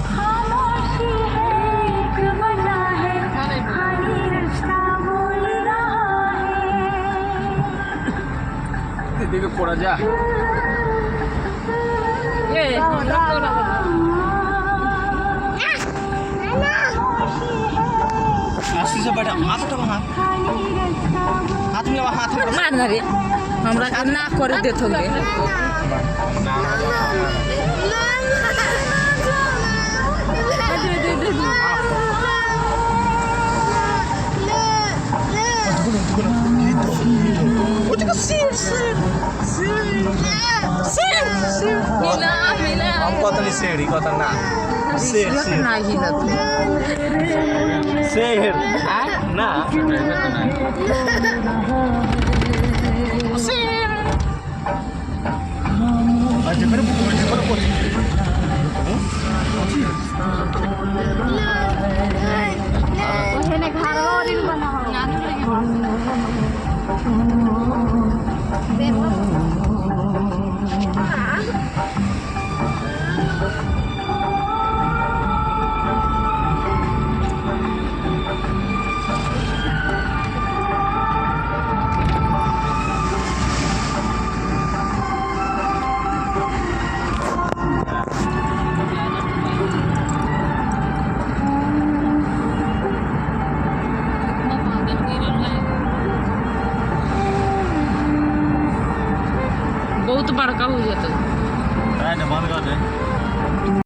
खामोशी है एक वजह है खाली रास्ता बोल रहा है দিকে পড়া যা আসছি সে বেটা মাথাটা ভাঙা হাত মিলাবা হাত মার না রে আমরা না করে দে থগে কথা নি সেড়ি কথা না সের সের না হিলা তুই সের না আচ্ছা মেরে বড় বড় ओहेने घर और इन बना बहुत बड़का हो